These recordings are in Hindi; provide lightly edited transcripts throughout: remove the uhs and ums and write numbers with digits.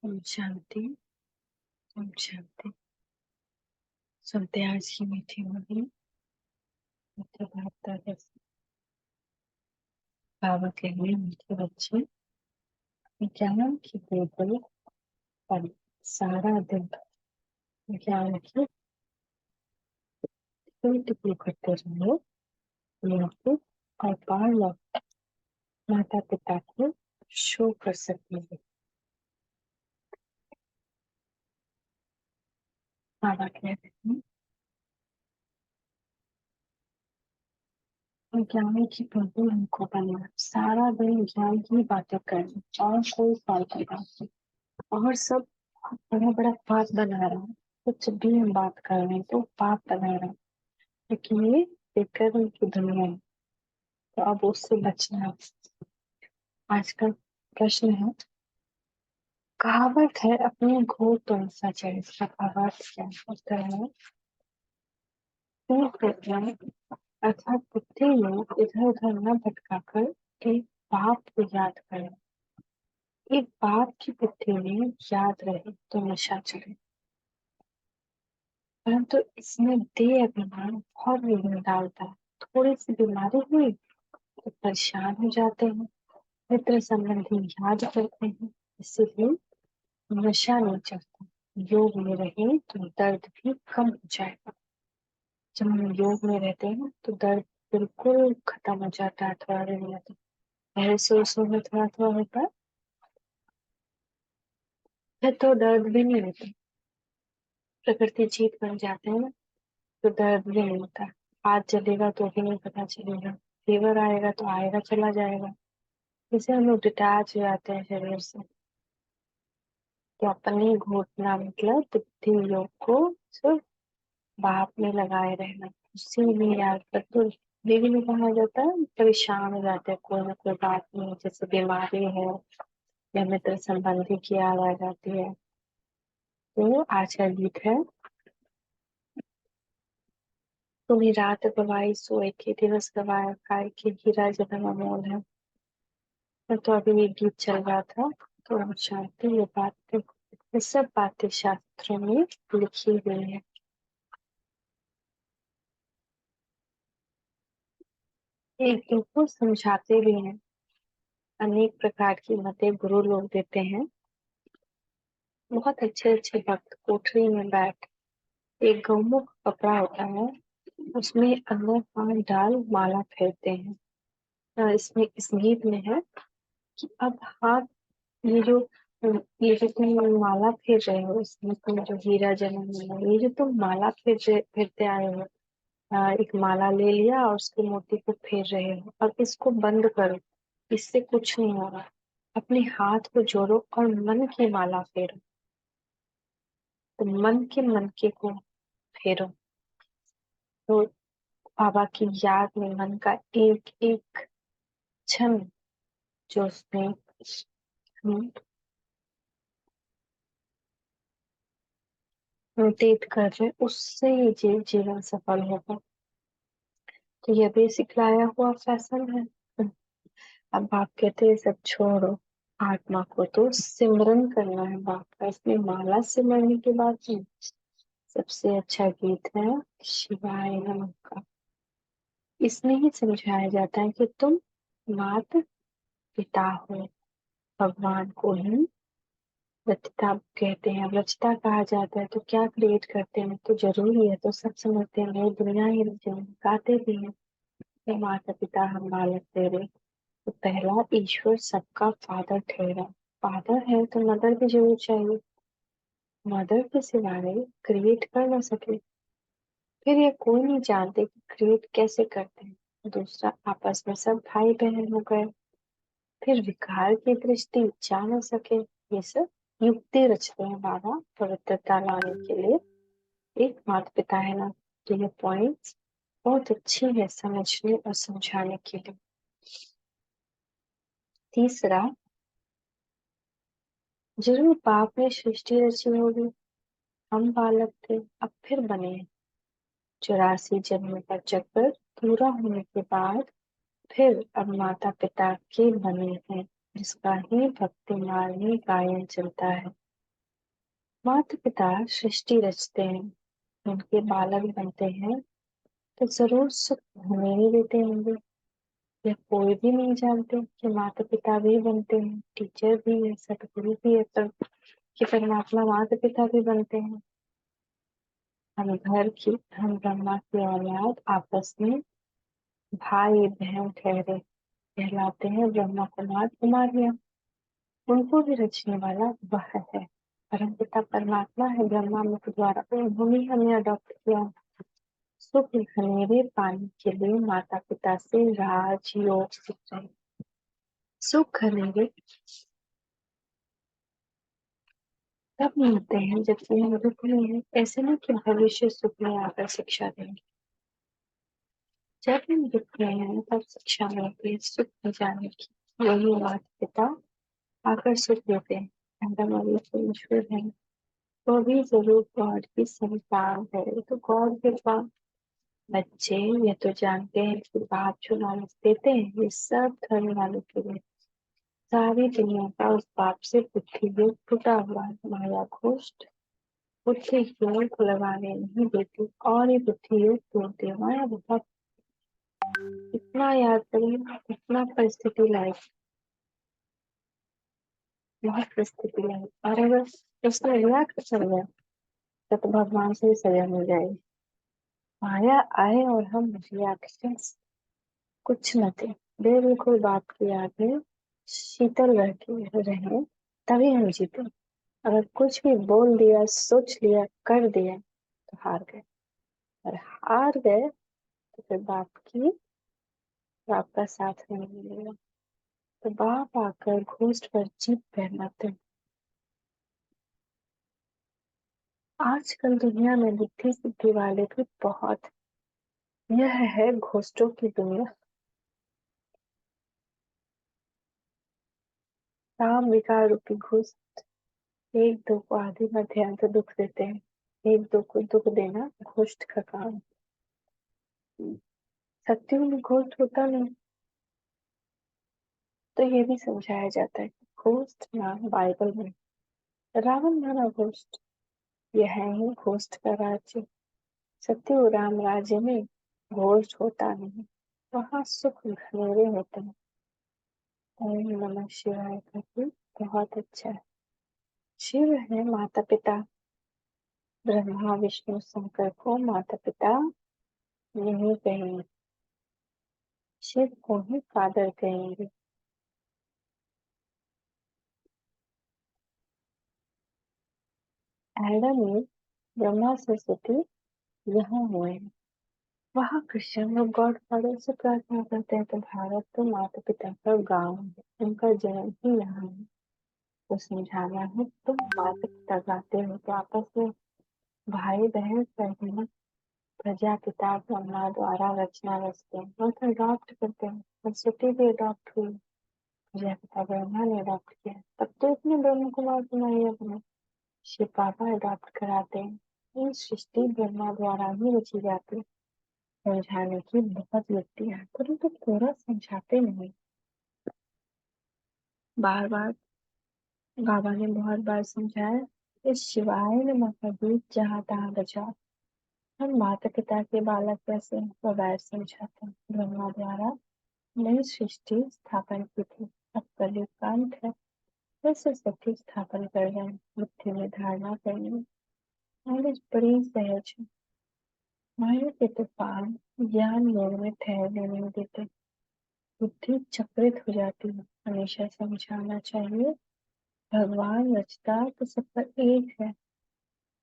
ओम शांति। ओम शांति। सुनते हैं आज की मीठी बोली। मीठे बाप दादा से बाबा के लिए मीठे बच्चे ज्ञान की बुलबुल पर सारा दिन ज्ञान की टिप्पणी करते रहो। लोगों और बार बार माता पिता को शो कर सकते हैं। बाबा कहते हैं ज्ञान की बुलबुल हमको बनना, सारा दिन ज्ञान की बातें करना और कोई फालतू बात नहीं। और सब बड़ा बड़ा बात बना रहा है। कुछ भी हम बात कर रहे हैं तो पाप बना रहा है, लेकिन ये बेकर्म की दुनिया है, तो अब उससे बचना है। आज का प्रश्न है, कहावत है अपने घोर तो ऐसा चढ़े। इसका कहावत क्या है? उत्तर है अर्थात बुद्धि में इधर उधर न भटका कर एक बाप को याद करें। एक बाप की बुद्धि में याद रहे तो नशा चढ़े, परंतु इसमें देह अभिमान बहुत विघ्न डालता है। थोड़ी सी बीमारी हुई तो परेशान हो जाते हैं, मित्र संबंधी याद करते हैं, इसीलिए नशा नहीं चढ़ता। योग में रहे तो दर्द भी कम हो जाएगा। जब हम योग में रहते हैं तो दर्द बिल्कुल खत्म हो जाता है, थोड़ा देर में। तो पहले शुरू में थोड़ा थोड़ा होता है, फिर तो दर्द भी नहीं होता। प्रकृति जीत बन जाते हैं ना, तो दर्द भी नहीं होता। हाथ जलेगा तो भी नहीं पता चलेगा, फीवर आएगा तो आएगा चला जाएगा। जैसे हम लोग डिटैच हो जाते हैं शरीर से। तो अपनी घोटना मतलब बुद्धि योग को सिर्फ बाप में लगाए रहना, उसी में याद कर। तो देवी में कहा जाता है परेशान हो जाते हैं कोई ना कोई बात में, जैसे बीमारी है या मित्र संबंधी की याद आ जाती है। तो आज का गीत है, तुम्ही रात गवाई सोए के दिवस गवाया, काय के हीरा जन्म अमोल है। तो अभी ये गीत चल रहा था, तो हम शांति ये बात, ये सब बातें शास्त्रों में लिखी हुई है। एक दूसरे को समझाते भी हैं। अनेक प्रकार की मतें गुरु लोग देते हैं। बहुत अच्छे अच्छे भक्त कोठरी में बैठ, एक गौमुख कपड़ा होता है, उसमें अंदर हाथ डाल माला फेरते हैं। इसमें इस गीत में है कि अब हाथ, ये जो ये जो तुम माला फेर रहे हो, इसमें तुम जो हीरा जन्म है, ये जो तुम माला फेरते आए हो, एक माला ले लिया और उसकी मोती को फेर रहे हो, अब इसको बंद करो, इससे कुछ नहीं होगा। अपने हाथ को जोड़ो और मन की माला फेरो। तो मन के को फेरो। तो बाबा की याद में मन का एक एक क्षण जो उसमें हम व्यतीत कर रहे, उससे ही जीवन सफल होगा। तो यह भी सिखलाया हुआ फैशन है। अब बाप कहते हैं सब छोड़ो, आत्मा को तो सिमरन करना है बाप का। इसमें माला सिमरने की बात नहीं। सबसे अच्छा गीत है शिवाय नमः का। इसमें ही समझाया जाता है कि तुम मात पिता हो, भगवान को ही रचिता कहते हैं। अब रचिता कहा जाता है तो क्या क्रिएट करते हैं तो जरूरी है, तो सब समझते हैं नई दुनिया ही रचेंगे, गाते भी हैं हे माता पिता हम बालक तेरे। तो पहला ईश्वर सबका फादर ठहरा। फादर है तो मदर भी जरूर चाहिए। मदर के सिवाय क्रिएट कर ना सके, फिर ये कोई नहीं जानते कि क्रिएट कैसे करते हैं। दूसरा, आपस में सब भाई बहन हो गए, फिर विकार की दृष्टि जा न सके। ये सब युक्ति रचते हैं बाबा पवित्रता लाने के लिए। एक माता पिता है ना, तो ये पॉइंट्स बहुत अच्छी है समझने और समझाने के लिए। तीसरा, जरूर बाप ने सृष्टि रची होगी, हम बालक थे अब फिर बने हैं। 84 जन्म का चक्कर पूरा होने के बाद फिर अब माता पिता के बने हैं, जिसका ही भक्ति मार्ग में गायन चलता है। माता पिता सृष्टि रचते हैं, उनके बालक बनते हैं तो जरूर सुख हमें ही देते होंगे। यह कोई भी नहीं जानते कि माता पिता भी बनते हैं, टीचर भी है, सतगुरु भी है, पर कि परमात्मा माता पिता भी बनते हैं। हम ब्रह्मा की औलाद आपस में भाई बहन ठहरे कहलाते हैं। ब्रह्मा कुमार कुमारियां, उनको भी रचने वाला वह है। परमपिता परमात्मा है, ब्रह्मा मुख द्वारा उन्होंने हमें अडॉप्ट किया। सुख घनेरे पाने के लिए माता पिता से राजयोग सीख रहे। सुख घनेरे तब मिलते हैं जबकि हम दुख में हैं। ऐसे नहीं कि भविष्य सुख में आकर शिक्षा देंगे। जब हम दुख में हैं तब शिक्षा मिलती है सुख में जाने की। वही माता पिता आकर सुख देते हैं। एकदम अभी तो मशहूर है, तो भी जरूर गॉड की संतान है। तो गॉड के पास बच्चे ये तो जानते हैं कि बाप जो नॉलेज देते हैं ये सब धर्म वालों के लिए। सारी दुनिया का उस बाप से बुद्धि योग टूटा हुआ है। माया घोष्ट बुद्धि योग लगाने नहीं देती और ये बुद्धि योग तोड़ती है। माया बहुत इतना याद करें, इतना परिस्थिति लायक, बहुत परिस्थिति लायक। और अगर उसने रिएक्ट कर चल गया तो भगवान से भी सजा मिल जाएगी। माया आए और हम रिएक्शन कुछ न थे, बिल्कुल बाप की याद में शीतल रह के रहे, तभी हम जीते। अगर कुछ भी बोल दिया, सोच लिया, कर दिया तो हार गए। और हार गए तो फिर बाप का साथ नहीं मिलेगा। तो बाप आकर घोस्ट पर जीप पहनाते हैं। आजकल दुनिया में बुद्धि सिद्धि वाले भी बहुत। यह है घोस्टों की दुनिया। काम विकार रूपी घोस्ट एक दो को आधे मध्यांत दुख देते हैं। एक दो को दुख देना घोस्ट का काम। सत्युग में घोस्ट होता नहीं, तो ये भी समझाया जाता है कि घोस्ट नाम बाइबल में रावण नाना घोस्ट। यह है ही घोस्ट का राज्य। सत्यु राम राज्य में घोस्ट होता नहीं, वहाँ सुख घनेरे होते हैं। ओम नमः शिवाय का भी बहुत अच्छा है। शिव है माता पिता। ब्रह्मा विष्णु शंकर को माता पिता नहीं कहेंगे, शिव को ही फादर कहेंगे। एडम में ब्रह्मा सरस्वती यहाँ हुए हैं। वहाँ क्रिश्चियन लोग गॉड फादर से प्रार्थना करते हैं। तो भारत तो माता पिता का गांव है, उनका जन्म ही यहाँ है। तो समझाना है तो माता पिता गाते हो तो आपस में भाई बहन कहना। प्रजा पिता ब्रह्मा द्वारा रचना रचते हैं और फिर अडॉप्ट करते हैं। सरस्वती भी अडॉप्ट हुई, प्रजा पिता ब्रह्मा ने अडॉप्ट किया, तब तो इतने ब्रह्म कुमार कुमारियां बने। शिव बाबा अडॉप्ट कराते हैं। ये सृष्टि ब्रह्मा द्वारा ही रची जाती है। समझाने की बहुत युक्ति है परंतु पूरा समझाते नहीं। बार बार बाबा ने बहुत बार समझाया, इस शिवाय नमः भी जहाँ तहाँ बचाओ। हम माता पिता के बालक कैसे बगैर समझाते हैं। ब्रह्मा द्वारा नई सृष्टि स्थापन की थी, अब कलयुग का अंत है, वैसे सत्य स्थापन कर रहे हैं। बुद्धि में धारणा करेंगे, नॉलेज बड़ी सहज है। माया के तूफान ज्ञान योग में ठहरने नहीं देते, बुद्धि चक्रित हो जाती है। हमेशा समझाना चाहिए, भगवान रचता तो सब पर एक है,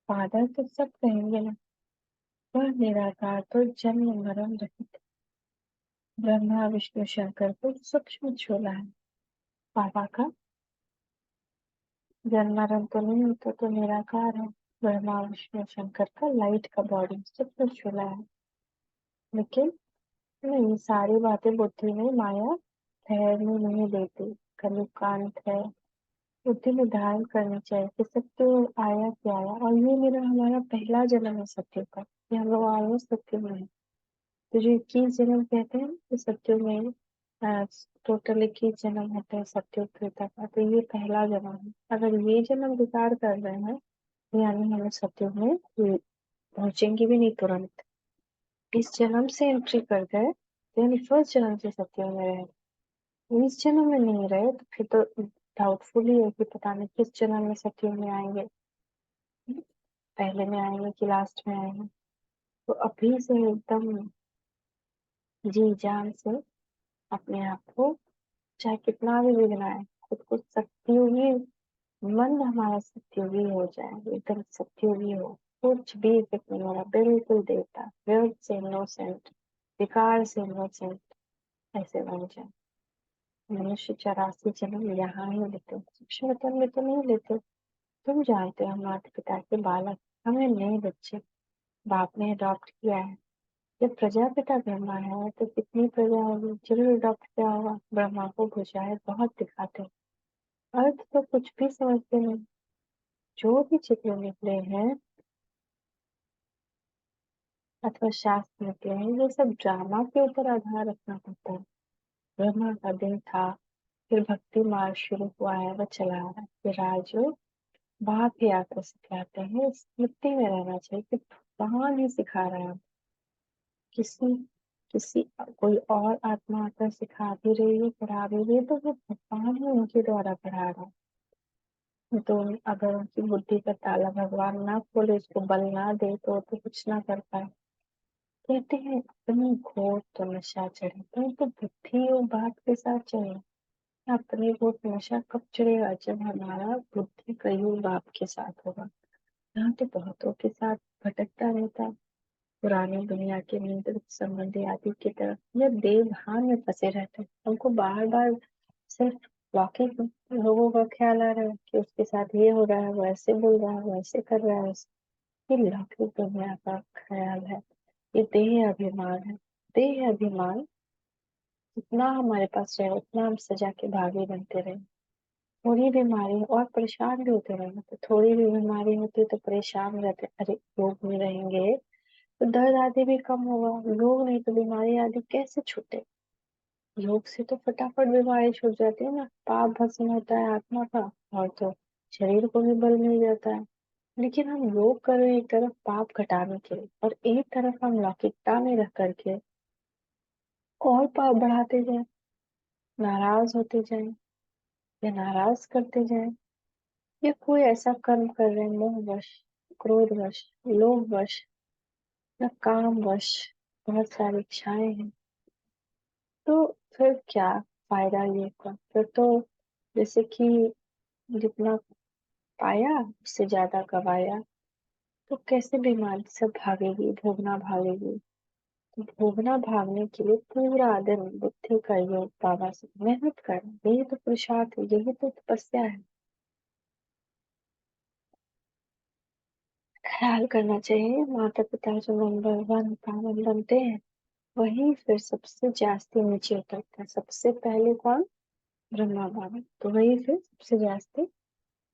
फादर तो सब कहेंगे ना। वह निराकार तो जन्म मरण रहित, ब्रह्मा विष्णु शंकर को सूक्ष्म झोला है। बाबा का जन्म मरण तो नहीं होता, तो निराकार है। ब्रह्मा विष्णु शंकर का लाइट का बॉडी सूक्ष्म झोला है। लेकिन नहीं, सारी बातें बुद्धि में माया ठहरने नहीं देती। कलयुग का अंत है, बुद्धि में धारण करनी चाहिए कि सत्य आया क्या आया। और ये मेरा हमारा पहला जन्म है सत्य का, ये हम लोग आए सत्य में है। तो जो 21 जन्म कहते हैं कि सत्य में टोटल 21 जन्म होते हैं सत्य त्रेता का, तो ये पहला जन्म है। अगर ये जन्म बेकार कर रहे हैं यानी हम सत्युग में पहुंचेंगे भी नहीं तुरंत। इस जन्म से एंट्री कर गए यानी फर्स्ट जन्म से सत्युग में रहे, इस जन्म में नहीं रहे तो फिर तो डाउटफुल ही है कि पता नहीं किस जन्म में सत्युग में आएंगे, पहले में आएंगे कि लास्ट में आएंगे। तो अभी से एकदम जी जान से अपने आप को, चाहे कितना भी बिगना है, खुद को सत्योगी, मन हमारा सत्योगी हो जाए, एकदम सत्योगी हो, कुछ भी इफेक्ट नहीं हो रहा, बिल्कुल देवता, व्यर्थ से इनोसेंट, विकार से इनोसेंट, ऐसे बन जाए। मनुष्य 84 जन्म यहाँ ही लेते, सूक्ष्म तन में तो नहीं लेते। तुम जानते हो हम माता पिता के बालक, हमें नए बच्चे बाप ने अडॉप्ट किया है। जब प्रजापिता ब्रह्मा है तो कितनी प्रजा होगी, जरूर अडॉप्ट किया होगा। ब्रह्मा को भुजाएं बहुत दिखाते, अर्थ तो कुछ भी समझते नहीं। जो भी चित्र निकले हैं अथवा शास्त्र निकले हैं, ये सब ड्रामा के ऊपर आधार रखना पड़ता है। ब्रह्मा का दिन था, फिर भक्ति मार्ग शुरू हुआ है, वह चला आ रहा है। फिर राजयोग बाप ही आकर सिखाते हैं, स्मृति में रहना चाहिए कि भगवान ही सिखा रहा है। किसी किसी कोई और आत्मा आकर सिखा भी रही है, पढ़ा भी रही है, तो वो भगवान ही उनके द्वारा पढ़ा रहा है। तो अगर उनकी बुद्धि का ताला भगवान ना खोले, उसको बल ना दे, तो कुछ ना कर पाए। कहते हैं अपनी घोर तो नशा चढ़े, परंतु बुद्धि और बात के साथ चले। अपने घोर नशा कब चढ़ेगा, जब हमारा बुद्धि कहीं बाप के साथ होगा। यहाँ तो बहुतों के साथ भटकता रहता है, पुरानी दुनिया के नियंत्रित संबंधी आदि की तरफ, या देह भान में फंसे रहते हैं। हमको बार बार सिर्फ लौकिक लोगों का ख्याल आ रहा है कि उसके साथ ये हो रहा है, वो ऐसे बोल रहा है, वो ऐसे कर रहा है। ये लौकिक दुनिया का ख्याल है, ये देह अभिमान है। देह अभिमान जितना हमारे पास रहे उतना हम सजा के भागी बनते रहे। थोड़ी बीमारी और परेशान भी होते रहे, तो थोड़ी भी बीमारी होती है तो परेशान रहते, अरे योग में रहेंगे तो दर्द आदि भी कम होगा, योग नहीं तो बीमारी आदि कैसे छूटे। योग से तो फटाफट बीमारी छूट जाती है ना, पाप भस्म होता है आत्मा का, और तो शरीर को भी बल मिल जाता है। लेकिन हम योग कर रहे हैं एक तरफ पाप घटाने के लिए, और एक तरफ हम लौकिकता में रह करके और पाप बढ़ाते जाए, नाराज होते जाए या नाराज करते जाए, या कोई ऐसा कर्म कर रहे हैं मोहवश, क्रोधवश, लोभवश या कामवश, बहुत सारी इच्छाएं हैं। तो फिर क्या फायदा ये का, फिर तो जैसे कि जितना पाया उससे ज्यादा गवाया। तो कैसे बीमारी सब भागेगी, भोगना भागेगी। तो भोगना भागने के लिए पूरा दिन बुद्धि का योग बाबा से मेहनत कर, यही तो पुरुषार्थ है, यही तो तपस्या है। ख्याल करना चाहिए, माता पिता जो नंबर वन पावन बनते हैं वही फिर सबसे जास्ती नीचे उतरता है। सबसे पहले कौन, ब्रह्मा बाबा, तो वही फिर सबसे जास्ती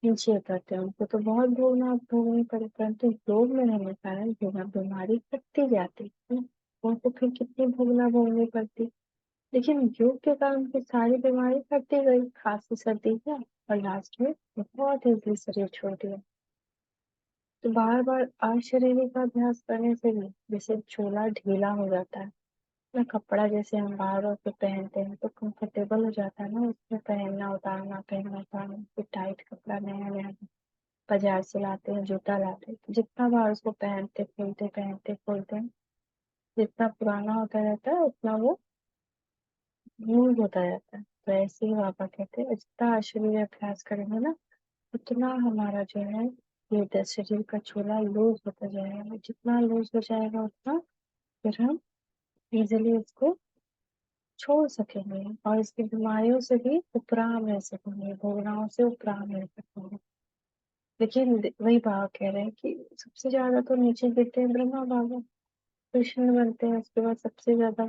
नीचे उतरते हैं। उनको तो बहुत भोगनी पड़े, परंतु योग में रहने के कारण बीमारी कटती जाती है। उनको फिर कितनी भोगनी पड़ती, लेकिन योग के कारण फिर सारी बीमारी कटती गई, खांसी सर्दी क्या, और लास्ट में बहुत इजली शरीर छोड़ दिया। तो बार बार अशरीरी का अभ्यास करने से भी जैसे चोला ढीला हो जाता है ना, कपड़ा जैसे हम बार बार पे पहनते हैं तो कंफर्टेबल हो जाता है ना, उसमें पहनना उतारना, फिर टाइट कपड़ा नया नया बाजार से लाते हैं, जूता लाते हैं, तो जितना बार उसको पहनते खोलते हैं, जितना पुराना होता रहता है उतना वो यूज होता रहता है। तो ऐसे ही बाबा कहते हैं जितना शरीर अभ्यास करेंगे ना, उतना हमारा जो है ये 10 शरीर का चोला लूज होता जाएगा, जितना लूज हो जाएगा उतना फिर हम इजिली इसको छोड़ सकेंगे, और इसकी बीमारियों से भी उपराम रह सकेंगे, भोगनाओं से उपराम रह सकेंगे। लेकिन वही बाबा कह रहे हैं कि सबसे ज्यादा तो नीचे गिरते हैं ब्रह्मा बाबा, कृष्ण बनते हैं, उसके बाद सबसे ज्यादा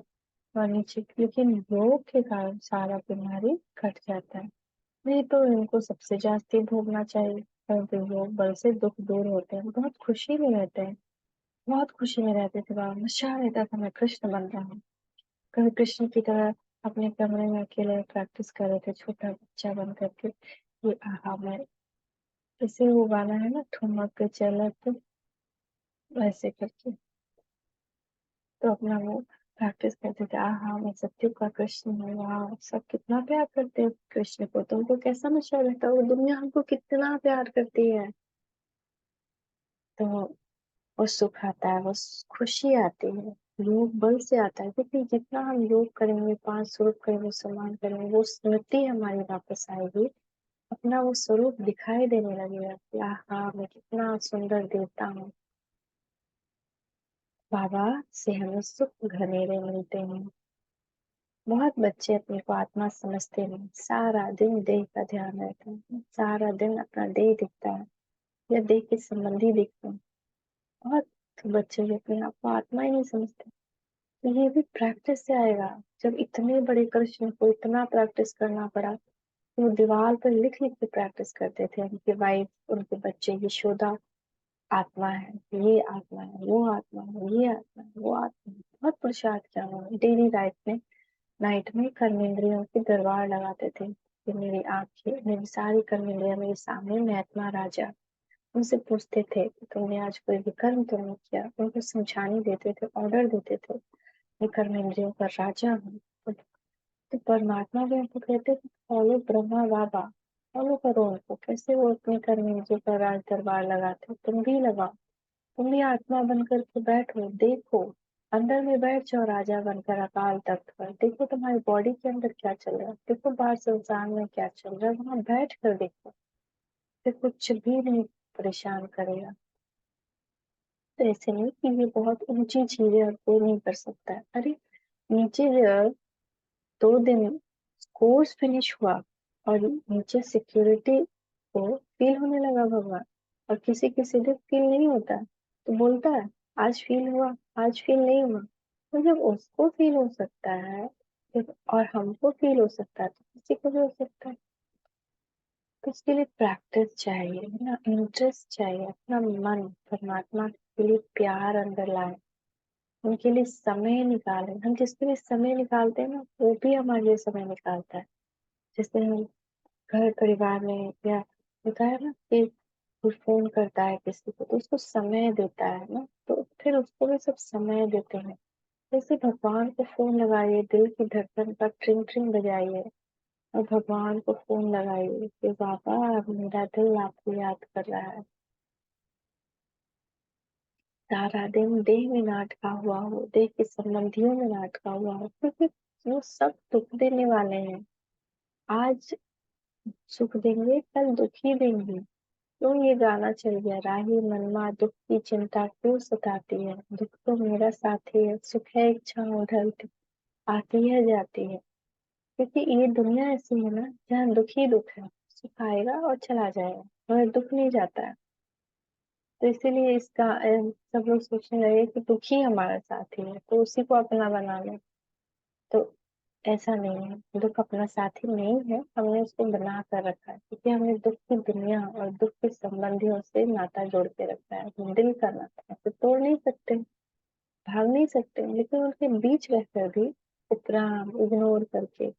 और नीचे। लेकिन योग के कारण सारा बीमारी कट जाता है। नहीं तो इनको सबसे जास्ती भोगना चाहिए, परंतु योग बल से दुख दूर होते हैं, बहुत खुशी में रहते हैं। बहुत खुशी में रहते थे बाबा, नशा रहता था मैं कृष्ण बन रहा हूँ। कभी कृष्ण की तरह अपने कमरे में अकेले प्रैक्टिस कर रहे थे, छोटा बच्चा बन करके, ये आहा मैं जैसे वो गाना है ना, ठुमक चलत, वैसे करके। तो अपना वो प्रैक्टिस करते थे, आहा मैं सत्य का कृष्ण हूँ, वाह सब कितना प्यार करते हैं कृष्ण को, तुमको कैसा नशा रहता है, वो दुनिया हमको कितना प्यार करती है। तो वो सुख आता है, वो खुशी आती है, योग बल से आता है, क्योंकि जितना हम योग करेंगे, पांच स्वरूप करेंगे, सम्मान करेंगे, वो स्मृति हमारी वापस आएगी, अपना वो स्वरूप दिखाई देने लगेगा कि आहा मैं कितना सुंदर देवता हूँ। बाबा से हमें सुख घनेरे मिलते हैं। बहुत बच्चे अपने को आत्मा समझते नहीं, सारा दिन देह का ध्यान रहता है, सारा दिन अपना देह दिखता है या देह के संबंधी दिखते हैं। बहुत बच्चे जो अपने आप को आत्मा ही नहीं समझते। तो ये भी प्रैक्टिस से आएगा। जब इतने बड़े कृष्ण को इतना प्रैक्टिस करना पड़ा, तो वो दीवार पर लिख लिख के प्रैक्टिस करते थे। उनके वाइफ, उनके बच्चे, यशोदा आत्मा है, ये आत्मा है, वो आत्मा है, ये आत्मा है, वो आत्मा है। बहुत पुरुषार्थ किया उन्होंने। डेली लाइफ में नाइट में कर्मेंद्रियों की दरबार लगाते थे कि मेरी आंखें, मेरी सारी कर्मेंद्रियां मेरे सामने, मैं आत्मा राजा। उनसे पूछते थे कि तुमने आज कोई विकर्म तो नहीं किया, उनको समझाने देते थे, ऑर्डर देते थे, मैं कर्मेंद्रियों का राजा हूँ। तो परमात्मा भी हमको कहते थे फॉलो ब्रह्मा बाबा, फॉलो करो उनको, कैसे वो अपने कर्मेंद्रियों का राज दरबार लगाते, तुम भी लगाओ। तुम भी आत्मा बनकर के बैठो, देखो, अंदर में बैठ जाओ राजा बनकर अकाल तख्त पर, देखो तुम्हारी बॉडी के अंदर क्या चल रहा है, देखो बाहर संसार में क्या चल रहा है, वहां बैठ कर देखो, फिर कुछ भी नहीं परेशान करेगा। तो ऐसे नहीं कि ये बहुत ऊंची चीज है और कोई नहीं कर सकता है। अरे नीचे जब 2 दिन कोर्स फिनिश हुआ और नीचे सिक्योरिटी को फील होने लगा भगवान, और किसी किसी दिन फील नहीं होता है, तो बोलता है आज फील हुआ, आज फील नहीं हुआ। तो जब उसको फील हो सकता है और हमको फील हो सकता है, तो किसी को भी हो सकता है। तो इसके लिए प्रैक्टिस चाहिए, है ना, इंटरेस्ट चाहिए, अपना मन परमात्मा के लिए प्यार अंदर लाए, उनके लिए समय निकालें। हम जिसके लिए समय निकालते हैं ना, वो भी हमारे लिए समय निकालता है। जैसे हम घर परिवार में, या होता है ना कि कोई फोन करता है किसी को, तो उसको समय देता है ना, तो फिर उसको भी सब समय देते हैं। जैसे भगवान को फोन लगाइए, दिल की धड़कन का ट्रिंग ट्रिंग बजाइए, और भगवान को फोन लगाइए कि बाबा अब मेरा दिल आपको याद कर रहा है। सारा दिन देह में ना अटका हुआ हो, देह के संबंधियों में ना अटका हुआ हो, क्योंकि वो सब दुख देने वाले हैं। आज सुख देंगे, कल दुख ही देंगे। क्यों ये गाना चल गया, राही मनमा दुख की चिंता क्यों सताती है, दुख तो मेरा साथी है, सुख है इच्छा ढलती, आती है जाती है। क्योंकि ये दुनिया ऐसी है ना, जहाँ दुख ही दुख है, सुख आएगा और चला जाएगा और दुख नहीं जाता है। तो इसीलिए इसका सब लोग सोचने लगे कि दुख ही हमारा साथी है, तो उसी को अपना बना ले। तो ऐसा नहीं है, दुख अपना साथी नहीं है, हमने उसको बना कर रखा है, क्योंकि हमने दुख की दुनिया और दुख के संबंधियों से नाता जोड़ के रखा है। दिल का नाता है, तो तोड़ नहीं सकते, भाग नहीं सकते, लेकिन उनके बीच रहकर भी उपराम इग्नोर करके,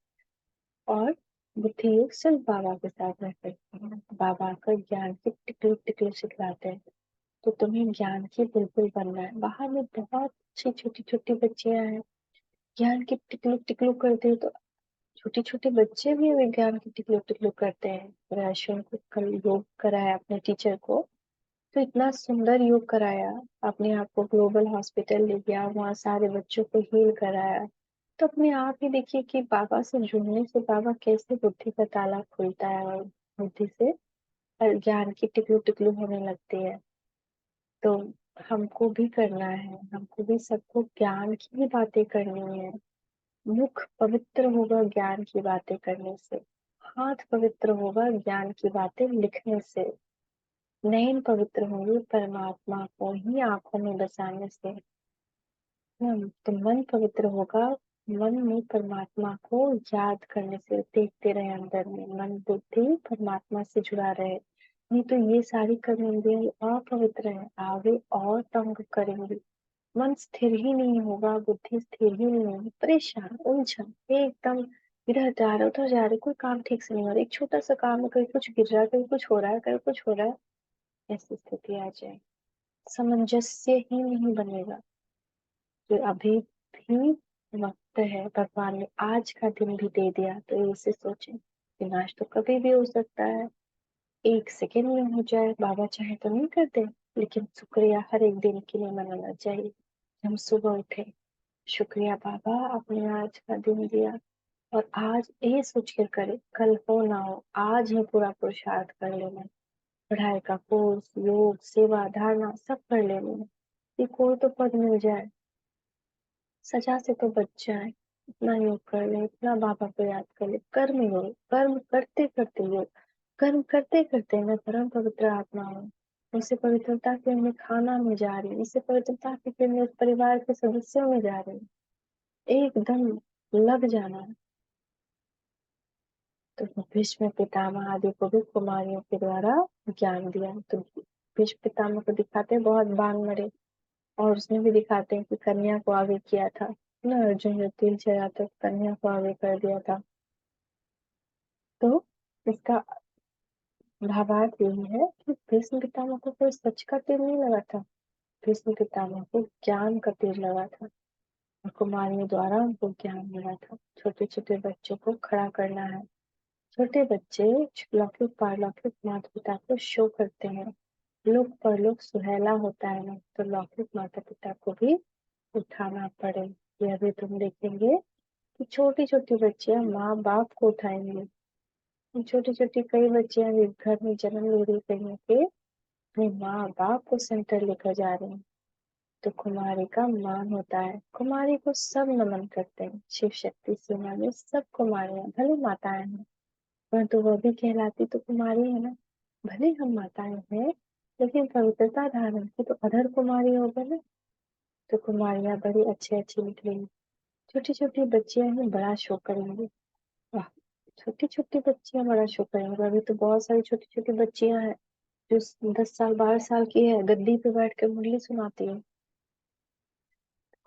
और बुद्धि योग सिर्फ बाबा के साथ रहकर के, बाबा का ज्ञान की टिकलू टिकलू सिखलाते हैं। तो तुम्हें ज्ञान की बुलबुल बनना है। बाहर में बहुत अच्छी छोटी छोटी बच्चियां हैं, ज्ञान की टिकलू टिकलू करते हैं, तो छोटे छोटे बच्चे भी विज्ञान की टिकलू टिकलू करते हैं। रैशन को कल योग कराया अपने टीचर को, तो इतना सुंदर योग कराया, अपने आप को ग्लोबल हॉस्पिटल ले गया, वहाँ सारे बच्चों को हील कराया। तो अपने आप ही देखिए कि बाबा से जुड़ने से बाबा कैसे बुद्धि का ताला खुलता है, और बुद्धि से ज्ञान की टिकलू टिकलू होने लगती है। तो हमको भी करना है, हमको भी सबको ज्ञान की ही बातें करनी है। मुख पवित्र होगा ज्ञान की बातें करने से, हाथ पवित्र होगा ज्ञान की बातें लिखने से, नयन पवित्र होंगे परमात्मा को ही आंखों में बसाने से। तो मन पवित्र होगा मन में परमात्मा को याद करने से, देखते रहे अंदर में, मन बुद्धि परमात्मा से जुड़ा रहे। नहीं तो ये सारी कर्मेंद्रियां अपवित्र है, आगे और तंग करेंगी। मन स्थिर ही नहीं होगा, बुद्धि स्थिर ही नहीं होगी, परेशान, उलझन, एकदम इधर जा रहे उधर जा रहे, कोई काम ठीक से नहीं हो रहा, एक छोटा सा काम है, कहीं कुछ गिर रहा है, कहीं कुछ हो रहा है, कहीं कुछ हो रहा है, ऐसी स्थिति आ जाए, सामंजस्य ही नहीं बनेगा। तो अभी भी वक्त है, भगवान ने आज का दिन भी दे दिया, तो इसे सोचें विनाश तो कभी भी हो सकता है, एक सेकेंड में हो जाए, बाबा चाहे तो नहीं करते, लेकिन शुक्रिया हर एक दिन के लिए मनाना चाहिए। हम सुबह उठे, शुक्रिया बाबा आपने आज का दिन दिया, और आज ये सोच कर करे कल हो ना हो, आज ही पूरा पुरुषार्थ कर लेना, पढ़ाई का कोर्स, योग, सेवा, धारणा सब कर लेना, ये कोई तो पद मिल जाए, सजा से तो बच जाए, इतना योग कर ले, इतना बाबा को याद कर ले, कर्म योग, कर्म करते करते योग, कर्म करते करते मैं परम पवित्र आत्मा हूँ, उससे पवित्रता के मैं खाना में जा रही हूँ, इससे पवित्रता के मैं परिवार के सदस्यों में जा रही हूँ, एकदम लग जाना है। तो भीष्म पितामह आदि को भी कुमारियों के द्वारा ज्ञान दिया, तो भीष्म पितामह को दिखाते हैं बहुत बाण मरे, और उसमें भी दिखाते हैं कि कन्या को आगे किया था ना, अर्जुन जो तिल चढ़ा था कन्या को आगे कर दिया था। तो इसका भावार्थ यही है कि भीष्म पितामह को कोई सच का तीर नहीं लगा था, भीष्म पितामह को ज्ञान का तीर लगा था, और कुमारियों द्वारा उनको ज्ञान मिला था। छोटे छोटे बच्चों को खड़ा करना है, छोटे बच्चे लौकिक पारलौकिक माता पिता को शो करते हैं, लोक परलोक सुहेला होता है ना, तो लौकिक माता पिता को भी उठाना पड़े। यह भी तुम देखेंगे कि छोटी छोटी बच्चियां माँ बाप को उठाएंगे, छोटी छोटी कई बच्चियां भी घर में जन्म ले रही कहीं पे अपने माँ बाप को सेंटर लेकर जा रही हैं, तो कुमारी का मान होता है, कुमारी को सब नमन करते हैं, शिव शक्ति सेना में सब कुमारियां भले माताएं हैं, परंतु वह भी कहलाती तो कुमारी है ना, भले हम माताएं हैं लेकिन पवित्रता धारण की तो अधर कुमारी हो गए ना, तो कुमारियां बड़ी अच्छी अच्छी निकलेंगी, छोटी छोटी बच्चियां ही बड़ा शो करेंगी, वाह, छोटी छोटी बच्चियां बड़ा शो करेंगी। अभी तो बहुत सारी छोटी छोटी बच्चियां हैं जो 10 साल 12 साल की है, गद्दी पे बैठ कर मुरली सुनाती है,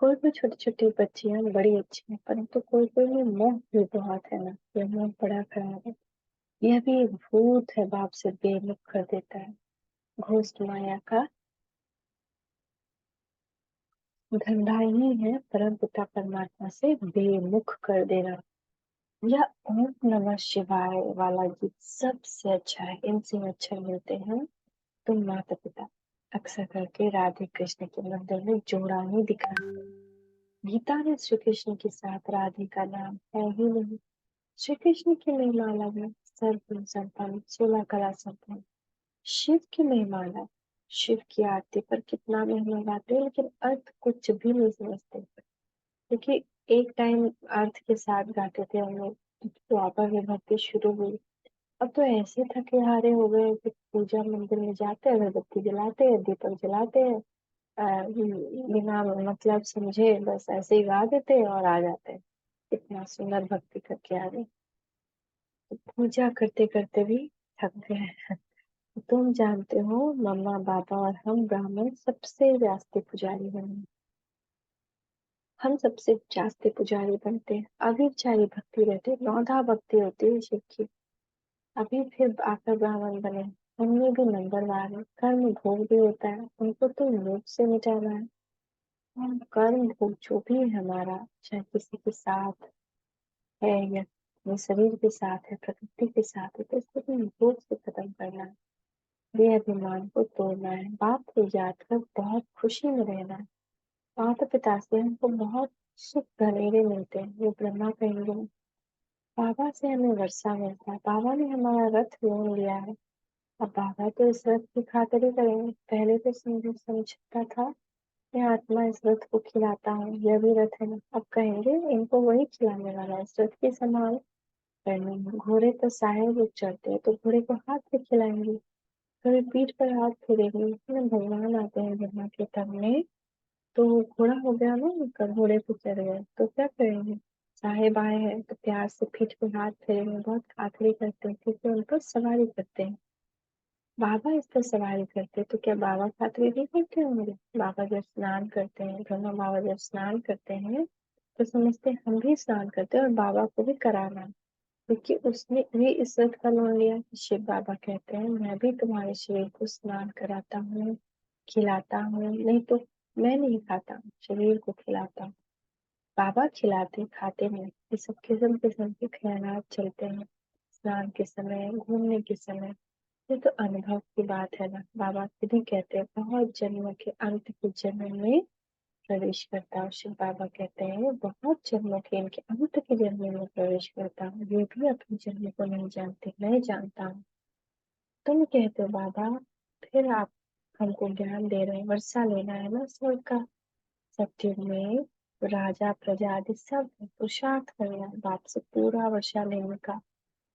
कोई कोई छोटी छोटी बच्चियां बड़ी अच्छी है, परंतु कोई कोई में मोह भी बहुत है ना, यह मोह बड़ा खराब है, यह भी एक भूत है, बाप से बेमुख कर देता है, घोस्ट माया का धंधा ही है परम पिता परमात्मा से बेमुख कर देना। यह ओम नमः शिवाय वाला गीत सबसे अच्छा है, इनसे अक्षर मिलते हैं, तुम माता पिता अक्सर करके राधे कृष्ण के मंदिर में जोड़ा ही दिखा, गीता ने श्री कृष्ण के साथ राधे का नाम है ही नहीं, श्री कृष्ण की महिमा अलग है, सर्वगुण संपन्न 16 कला संपन्न, शिव की महिमा अलग, शिव की आरती पर कितना महिमा गाते हैं लेकिन अर्थ कुछ भी नहीं समझते, क्योंकि एक टाइम अर्थ के साथ गाते थे हम लोग, द्वापर में भक्ति शुरू हुई, अब तो ऐसे थके हारे हो गए कि पूजा मंदिर में जाते हैं, अगरबत्ती जलाते हैं, दीपक जलाते हैं, बिना मतलब समझे बस ऐसे ही गा देते हैं और आ जाते हैं, इतना सुंदर भक्ति करके आ गए, तो पूजा करते करते भी थक गए। तुम जानते हो मम्मा पापा और हम ब्राह्मण सबसे जास्ती पुजारी बने, हम सबसे जास्ती पुजारी बनते हैं, अभिचारी भक्ति रहते, नौधा भक्ति होती है शिव की, अभी फिर आकर ब्राह्मण बने, उनमें भी नंबरवार है, कर्म भोग भी होता है, उनको तो मोक्ष से मिटाना है, हम कर्म भोग जो भी है हमारा, चाहे किसी के साथ है या अपने शरीर के साथ है, प्रकृति के साथ है, तो इसको भी भोग से खत्म करना है, ये अभिमान को तोड़ना है, बाप को याद कर बहुत खुशी में रहना है, माता पिता से हमको बहुत सुख घनेरे मिलते हैं, वो ब्रह्मा कहेंगे, बाबा से हमें वर्षा मिलता है, बाबा ने हमारा रथ लोन लिया है, अब बाबा तो इस रथ की खातिर ही करेंगे, पहले तो समझता था मैं आत्मा इस रथ को खिलाता हूँ, यह भी रथ है ना, अब कहेंगे इनको वही खिलाने वाला है, इस रथ की संभाल करनी है, घोड़े पर साहे लोग चढ़ते हैं तो घोड़े को हाथ से खिलाएंगे, कभी पीठ पर हाथ फेरेंगे, इसमें भगवान आते हैं ब्रह्मा के तन में, तो घोड़ा हो गया ना उनका, घोड़े पे चढ़ गए तो क्या करेंगे, साहेब आए हैं तो प्यार से पीठ पे हाथ फेरेंगे, बहुत खातिरी करते हैं क्योंकि उन पर सवारी करते हैं, बाबा इस पर सवारी करते तो क्या बाबा खातिर नहीं करते होंगे, बाबा जब स्नान करते हैं, ब्रह्मा बाबा जब स्नान करते हैं तो समझते हैं हम भी स्नान करते हैं और बाबा को भी कराना है, क्योंकि उसने भी इज्जत का लोन लिया। शिव बाबा कहते हैं मैं भी तुम्हारे शरीर को स्नान कराता हूँ, खिलाता हूँ, नहीं तो मैं नहीं खाता हूँ, शरीर को खिलाता हूँ। बाबा खिलाते खाते नहीं, ये सब किस्म किस्म के ख्यालात चलते हैं स्नान के समय, घूमने के समय। ये तो अनुभव की बात है ना। बाबा खुद ही कहते हैं बहुत जन्मों के अंत के जन्म में प्रवेश करता हूँ। शिव बाबा कहते हैं बहुत जन्मों के इनके अंत के जन्म में प्रवेश करता हूँ, ये भी अपने जन्म को नहीं जानते, मैं जानता हूँ। तुम कहते हो बाबा, फिर आप हमको ज्ञान दे रहे हैं, वर्षा लेना है ना स्वर्ग का। सत्युग में राजा प्रजा आदि सब पुरुषार्थ करना है बाप से पूरा वर्षा लेने का।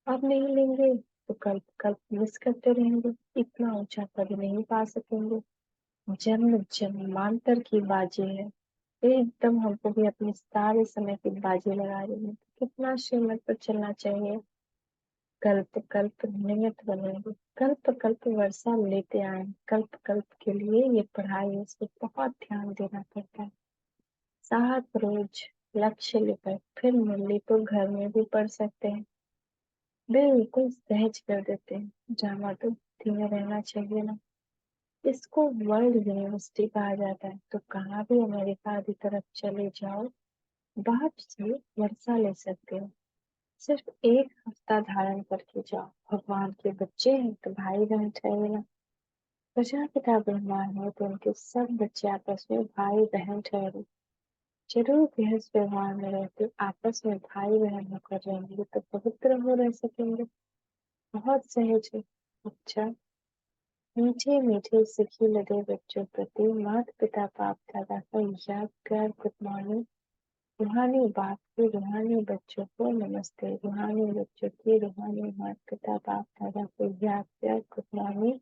अब नहीं लेंगे तो कल्प कल्प मिस करते रहेंगे, इतना ऊंचा पद नहीं पा सकेंगे। जन्म जन्मांतर की बाजी है, एकदम हमको भी अपने सारे समय की बाजी लगा रही है। कितना श्रीमत पर चलना चाहिए। कल्प कल्प निमित्त बनेंगे, कल्प कल्प वर्षा लेते आए, कल्प कल्प के लिए ये पढ़ाई है, इसको बहुत ध्यान देना पड़ता है। 7 रोज लक्ष्य लेकर फिर मिली तो घर में भी पढ़ सकते हैं, बिल्कुल सहज कर देते हैं। जहाँ तो धीमे रहना चाहिए ना। इसको वर्ल्ड यूनिवर्सिटी कहा जाता है। तो कहाँ भी अमेरिका आदि तरफ चले जाओ, बाप से वर्षा ले सकते हो। सिर्फ एक हफ्ता धारण करके जाओ। भगवान के बच्चे हैं तो भाई बहन ठहरे ना। प्रजापिता ब्रह्मांड है तो उनके सब बच्चे आपस में भाई बहन ठहरे। जरूर गृहस्थ व्यवहार में रहते आपस में भाई बहन होकर रहेंगे तो पवित्र हो रह सकेंगे। बहुत सहज है। अच्छा, मीठे मीठे सिखी लगे बच्चों प्रति माता पिता बाप दादा का याद कर गुड मॉर्निंग। रूहानी बाप के रूहानी बच्चों को नमस्ते। रूहानी बच्चों की रूहानी माता पिता बाप दादा को याद कर गुड मॉर्निंग।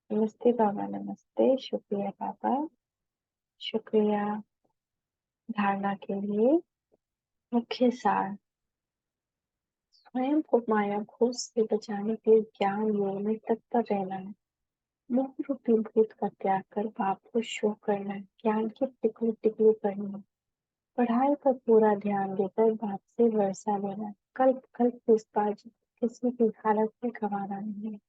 नमस्ते बाबा, नमस्ते, शुक्रिया पापा, शुक्रिया। धारणा के लिए मुख्य सार, स्वयं को माया घोष से बचाने के लिए ज्ञान योग में तत्पर रहना है। मोह रूपी भूत का त्याग कर बाप को शो करना है। ज्ञान की टिकली टिकली करनी है। पढ़ाई पर पूरा ध्यान देकर बाप से वर्षा लेना है। कल्प कल्प इस बाजी किसी भी हालत में गंवाना नहीं है।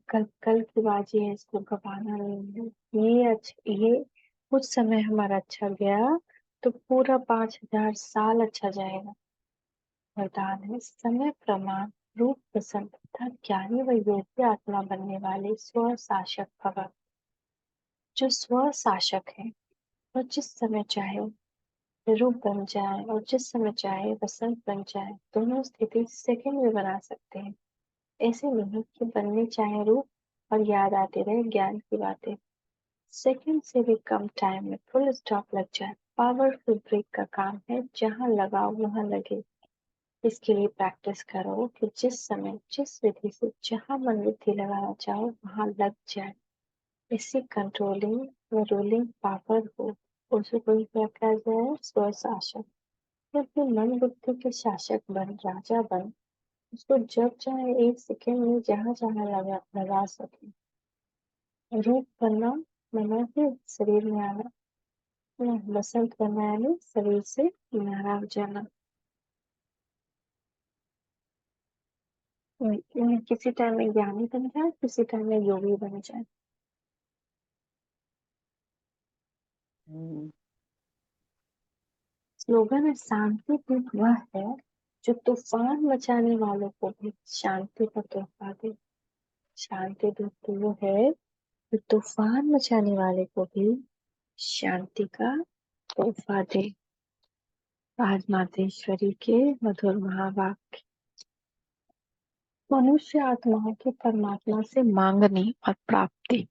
कल्प कल्प की बाजी है, इसको गंवाना नहीं है। ये कुछ समय हमारा अच्छा गया तो पूरा 5000 साल अच्छा जाएगा। वरदान है समय प्रमाण रूप प्रसन्न तथा ज्ञानी व योग्य आत्मा बनने वाले स्व शासक भव। जो स्व शासक है वह जिस समय चाहे रूप बन जाए और जिस समय चाहे वसंत बन जाए, दोनों स्थिति सेकंड में बना सकते हैं। ऐसे नहीं कि बनने चाहे रूप और याद आती रहे ज्ञान की बातें। सेकंड से भी कम टाइम में फुल स्टॉप लग जाए। पावरफुल ब्रेक का काम है, जहाँ लगाओ वहां लगे। इसके लिए प्रैक्टिस करो कि जिस समय जिस विधि से जहाँ मन बुद्धि लगाना चाहो वहां लग जाए। इससे कंट्रोलिंग व रूलिंग पावर हो। उसको क्या कहा जाए, स्व शासक। तो अपने मन बुद्धि के शासक बन, राजा बन। उसको जब चाहे एक सेकेंड में जहाँ जहाँ लगा सके। रूप बनना मना है शरीर में आना, बसंत बनना यानी शरीर से न्यारा हो जाना। किसी टाइम में ज्ञानी बन जाए, किसी टाइम में योगी बन जाए। स्लोगन है शांति दूत वह है जो तूफान मचाने वालों को भी शांति का तोहफा दे। शांति दूत तो वो है जो तूफान मचाने वाले को भी शांति का तोहफा दे। आज मातेश्वरी के मधुर महावाक्य। मनुष्य आत्माओं की परमात्मा से मांगनी और प्राप्ति।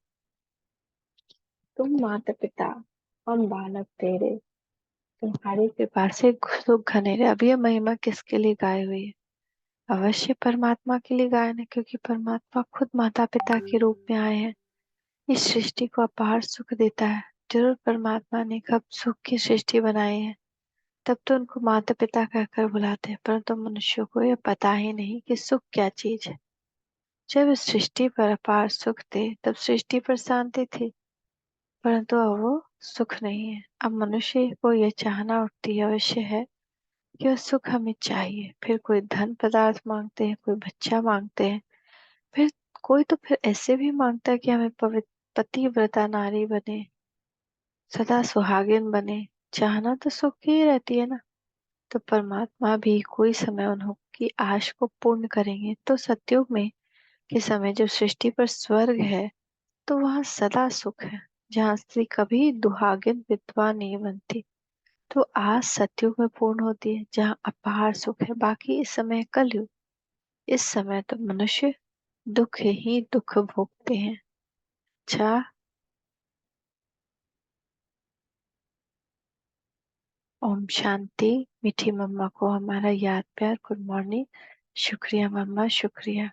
तुम माता पिता, हम बालक तेरे, तुम्हारी कृपा से सुख घनेरे। अब ये महिमा किसके लिए गाई हुई है? अवश्य परमात्मा के लिए गायन है, क्योंकि परमात्मा खुद माता पिता के रूप में आए हैं। इस सृष्टि को अपार सुख देता है। जरूर परमात्मा ने कब सुख की सृष्टि बनाई है, तब तो उनको माता पिता कहकर बुलाते हैं, परंतु मनुष्यों को यह पता ही नहीं कि सुख क्या चीज है। जब इस सृष्टि पर अपार सुख थे तब सृष्टि पर शांति थी, परंतु अब वो सुख नहीं है। अब मनुष्य को यह चाहना उठती अवश्य है कि वह सुख हमें चाहिए। फिर कोई धन पदार्थ मांगते हैं, कोई बच्चा मांगते हैं, फिर कोई तो फिर ऐसे भी मांगता है कि हमें पतिव्रता नारी बने, सदा सुहागिन बने। चाहना तो सुख की ही रहती है ना। तो परमात्मा भी कोई समय उनकी आश को पूर्ण करेंगे। तो सतयुग में के समय जब सृष्टि पर स्वर्ग है तो वहाँ सदा सुख है, जहाँ स्त्री कभी दुहागिन विधवा नहीं बनती। तो आज सतयुग में पूर्ण होती है, जहाँ अपार सुख है। बाकी इस समय कलयुग, इस समय तो मनुष्य दुख ही दुख भोगते हैं। अच्छा, ओम शांति। मीठी मम्मा को हमारा याद प्यार, गुड मॉर्निंग। शुक्रिया मम्मा, शुक्रिया।